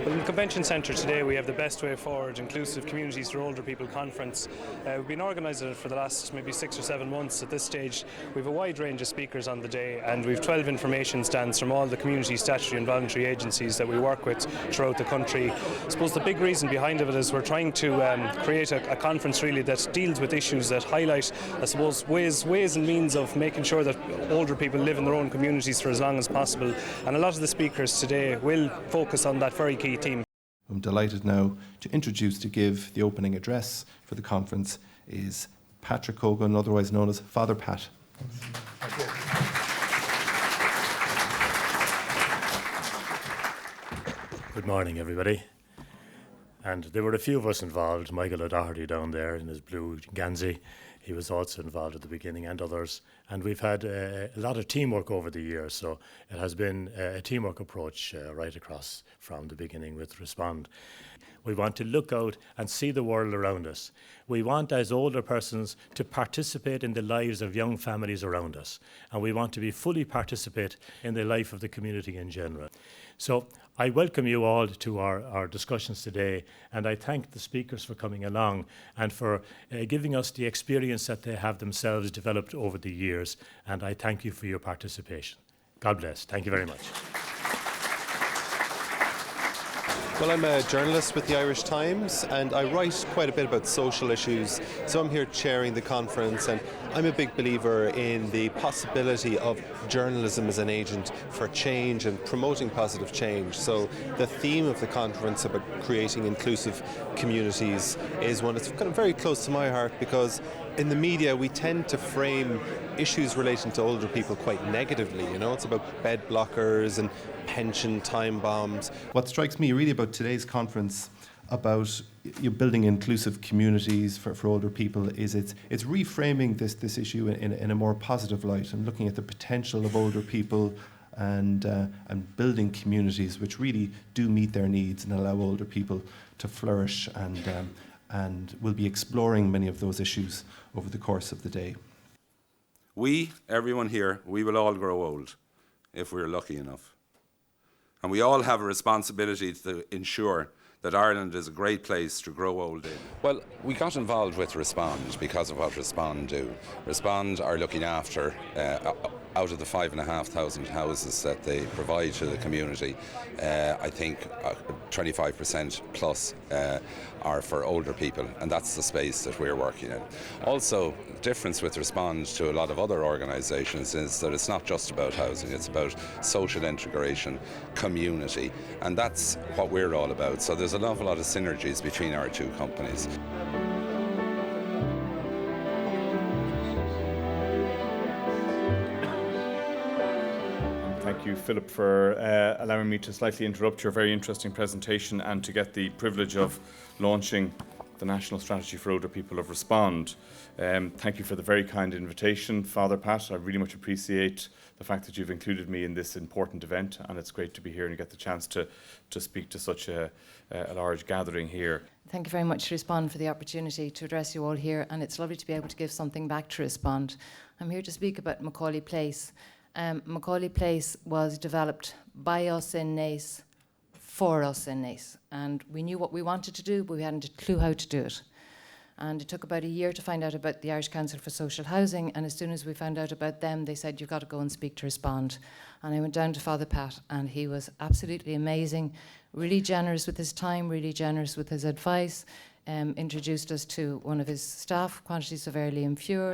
Well, in the Convention Centre today we have the Best Way Forward Inclusive Communities for Older People conference. We've been organising it for the last maybe 6 or 7 months. At this stage we have a wide range of speakers on the day, and we have 12 information stands from all the community, statutory and voluntary agencies that we work with throughout the country. I suppose the big reason behind it is we're trying to create a conference really that deals with issues that highlight, I suppose, ways and means of making sure that older people live in their own communities for as long as possible. And a lot of the speakers today will focus on that very key theme. I'm delighted now to give the opening address for the conference is Patrick Hogan, otherwise known as Father Pat. Thank you. Good morning, everybody. And there were a few of us involved. Michael O'Doherty down there in his blue Ganzi, he was also involved at the beginning, and others. And we've had a lot of teamwork over the years, so it has been a teamwork approach right across from the beginning with Respond. We want to look out and see the world around us. We want, as older persons, to participate in the lives of young families around us. And we want to be fully participate in the life of the community in general. So I welcome you all to our discussions today, and I thank the speakers for coming along and for giving us the experience that they have themselves developed over the years. And I thank you for your participation. God bless. Thank you very much. Well, I'm a journalist with the Irish Times, and I write quite a bit about social issues. So I'm here chairing the conference, and I'm a big believer in the possibility of journalism as an agent for change and promoting positive change. So the theme of the conference about creating inclusive communities is one that's kind of very close to my heart, because in the media we tend to frame issues relating to older people quite negatively. You know, it's about bed blockers and pension time bombs. What strikes me really about today's conference about building inclusive communities for older people is it's reframing this issue in a more positive light and looking at the potential of older people and building communities which really do meet their needs and allow older people to flourish, and we'll be exploring many of those issues over the course of the day. We, everyone here, we will all grow old if we're lucky enough. And we all have a responsibility to ensure that Ireland is a great place to grow old in. Well, we got involved with Respond because of what Respond do. Respond are looking after, out of the 5,500 houses that they provide to the community, I think 25% plus are for older people, and that's the space that we're working in. Also, the difference with Respond to a lot of other organisations is that it's not just about housing, it's about social integration, community, and that's what we're all about. So there's an awful lot of synergies between our two companies. Thank you, Philip, for allowing me to slightly interrupt your very interesting presentation and to get the privilege of launching the National Strategy for Older People of Respond. Thank you for the very kind invitation, Father Pat. I really much appreciate the fact that you've included me in this important event, and it's great to be here and get the chance to speak to such a large gathering here. Thank you very much to Respond for the opportunity to address you all here, and it's lovely to be able to give something back to Respond. I'm here to speak about Macaulay Place. Macaulay Place was developed by us in Naas, for us in Naas, and we knew what we wanted to do, but we hadn't a clue how to do it. And it took about a year to find out about the Irish Council for Social Housing, and as soon as we found out about them, they said, you've got to go and speak to Respond. And I went down to Father Pat, and he was absolutely amazing, really generous with his time, really generous with his advice, introduced us to one of his staff, Quantity Severely Impure.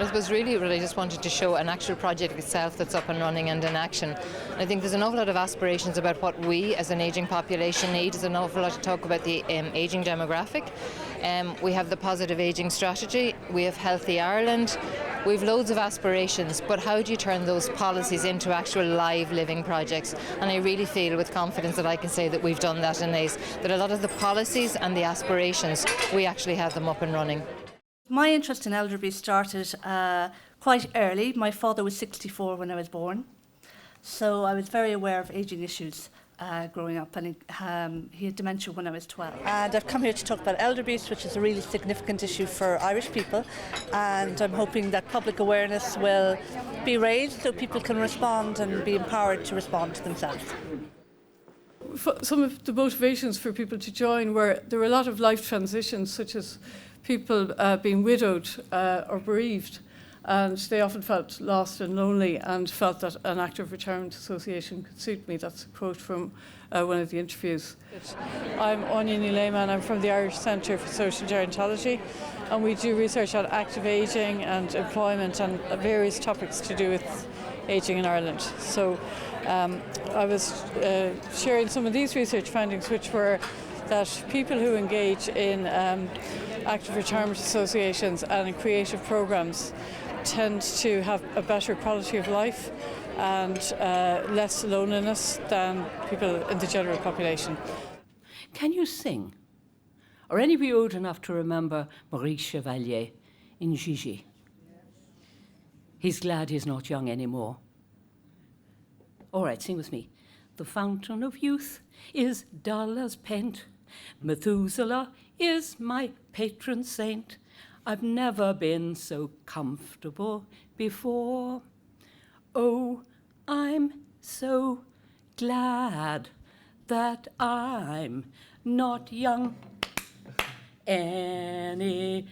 It was really what I just wanted to show, an actual project itself that's up and running and in action. I think there's an awful lot of aspirations about what we as an ageing population need. There's an awful lot to talk about the ageing demographic. We have the positive ageing strategy, we have Healthy Ireland, we've loads of aspirations, but how do you turn those policies into actual live living projects? And I really feel with confidence that I can say that we've done that in Naas, that a lot of the policies and the aspirations, we actually have them up and running. My interest in elderly started quite early. My father was 64 when I was born, so I was very aware of ageing issues growing up, and he had dementia when I was 12. And I've come here to talk about elder abuse, which is a really significant issue for Irish people, and I'm hoping that public awareness will be raised so people can respond and be empowered to respond to themselves. some of the motivations for people to join there were a lot of life transitions, such as people being widowed or bereaved, and they often felt lost and lonely and felt that an active retirement association could suit me. That's a quote from one of the interviews. I'm Anya Neil-Lehman. I'm from the Irish Centre for Social Gerontology, and we do research on active ageing and employment and various topics to do with ageing in Ireland. So I was sharing some of these research findings, which were that people who engage in active retirement associations and in creative programs tend to have a better quality of life and less loneliness than people in the general population. Can you sing? Or anybody old enough to remember Maurice Chevalier in Gigi? He's glad he's not young anymore. All right, sing with me. The fountain of youth is dull as paint. Methuselah is my patron saint. I've never been so comfortable before. Oh, I'm so glad that I'm not young anymore.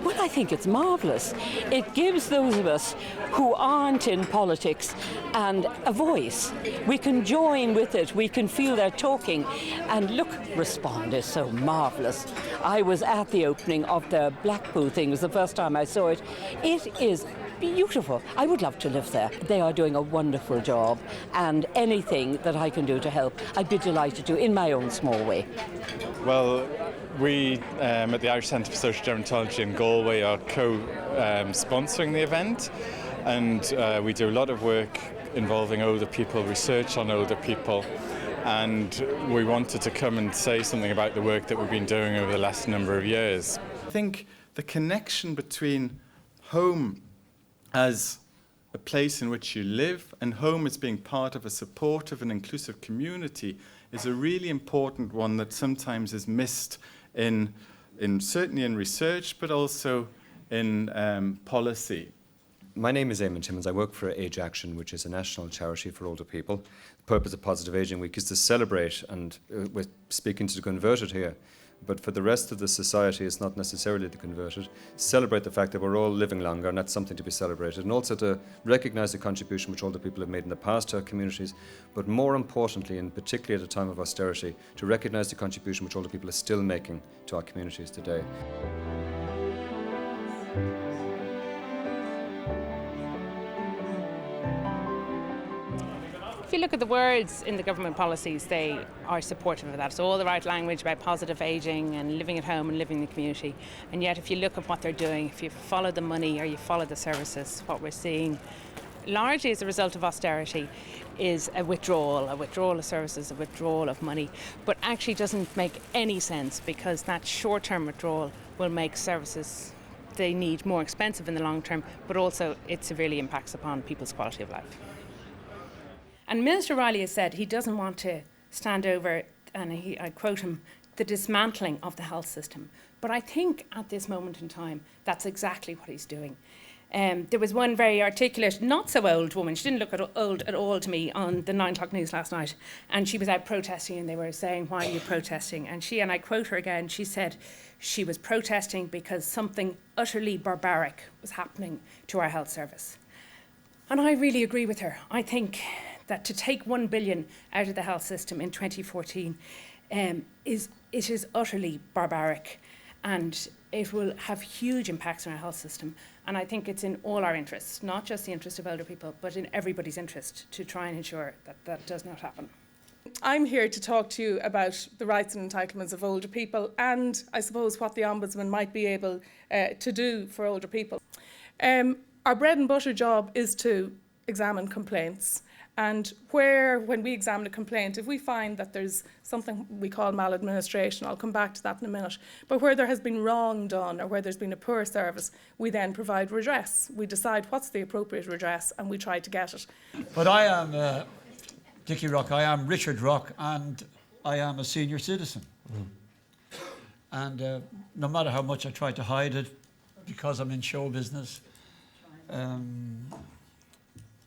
Well, I think it's marvellous. It gives those of us who aren't in politics and a voice. We can join with it. We can feel they're talking. And look, Respond is so marvellous. I was at the opening of the Blackpool thing. It was the first time I saw it. It is beautiful. I would love to live there. They are doing a wonderful job, and anything that I can do to help, I'd be delighted to in my own small way. Well, we at the Irish Centre for Social Gerontology in Galway are co-sponsoring the event, and we do a lot of work involving older people, research on older people, and we wanted to come and say something about the work that we've been doing over the last number of years. I think the connection between home as a place in which you live and home as being part of a supportive and inclusive community is a really important one that sometimes is missed in certainly in research, but also in policy. My name is Eamon Timmins. I work for Age Action, which is a national charity for older people. The purpose of Positive Ageing Week is to celebrate, and we're speaking to the converted here, but for the rest of the society, it's not necessarily the converted, celebrate the fact that we're all living longer, and that's something to be celebrated, and also to recognise the contribution which older people have made in the past to our communities, but more importantly, and particularly at a time of austerity, to recognise the contribution which older people are still making to our communities today. If you look at the words in the government policies, they are supportive of that. It's all the right language about positive ageing and living at home and living in the community. And yet if you look at what they're doing, if you follow the money or you follow the services, what we're seeing largely as a result of austerity is a withdrawal of services, a withdrawal of money, but actually doesn't make any sense, because that short-term withdrawal will make services they need more expensive in the long term, but also it severely impacts upon people's quality of life. And Minister Riley has said he doesn't want to stand over, and I quote him, the dismantling of the health system. But I think at this moment in time, that's exactly what he's doing. There was one very articulate, not so old woman, she didn't look old at all to me, on the 9 o'clock news last night, and she was out protesting, and they were saying, why are you protesting? And I quote her again, she said she was protesting because something utterly barbaric was happening to our health service. And I really agree with her. I think that to take 1 billion out of the health system in 2014 is utterly barbaric, and it will have huge impacts on our health system. And I think it's in all our interests, not just the interest of older people, but in everybody's interest to try and ensure that that does not happen. I'm here to talk to you about the rights and entitlements of older people, and I suppose what the Ombudsman might be able to do for older people. Our bread and butter job is to examine complaints. And when we examine a complaint, if we find that there's something we call maladministration, I'll come back to that in a minute, but where there has been wrong done or where there's been a poor service, we then provide redress. We decide what's the appropriate redress and we try to get it. But I am Dickie Rock, I am Richard Rock, and I am a senior citizen. And no matter how much I try to hide it, because I'm in show business,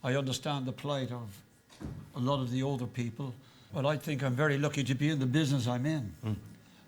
I understand the plight of a lot of the older people. Well, I think I'm very lucky to be in the business I'm in.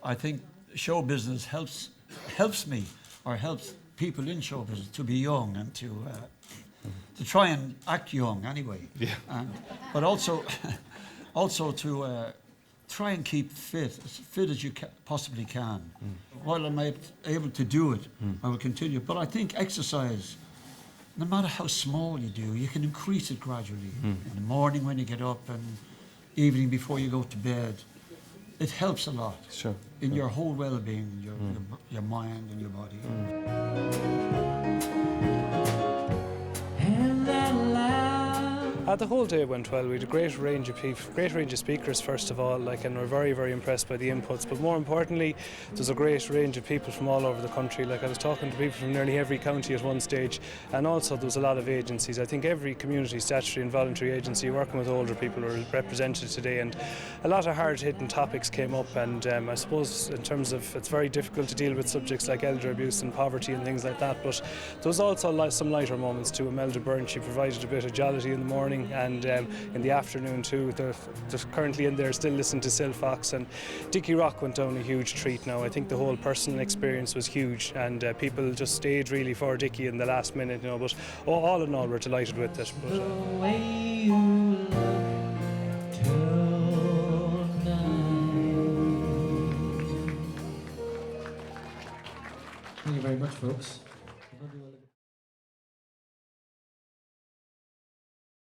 I think show business helps me, or helps people in show business to be young and to try and act young anyway. Yeah. But also to try and keep fit, as fit as you possibly can. While I'm able to do it, I will continue. But I think exercise, no matter how small you do, you can increase it gradually. In the morning when you get up and evening before you go to bed. It helps a lot in your whole well-being, your mind and your body. The whole day went well. We had a great range of speakers, first of all, and we're very, very impressed by the inputs. But more importantly, there's a great range of people from all over the country. I was talking to people from nearly every county at one stage, and also there was a lot of agencies. I think every community, statutory and voluntary agency working with older people were represented today, and a lot of hard-hitting topics came up. And I suppose in terms of, it's very difficult to deal with subjects like elder abuse and poverty and things like that. But there was also some lighter moments too. Imelda Byrne, she provided a bit of jollity in the morning. And in the afternoon too, they're currently in there still listening to Silfox, and Dickie Rock went down a huge treat now. I think the whole personal experience was huge, and people just stayed really for Dickie in the last minute, but all in all we're delighted with it. The way you look tonight. Thank you very much, folks.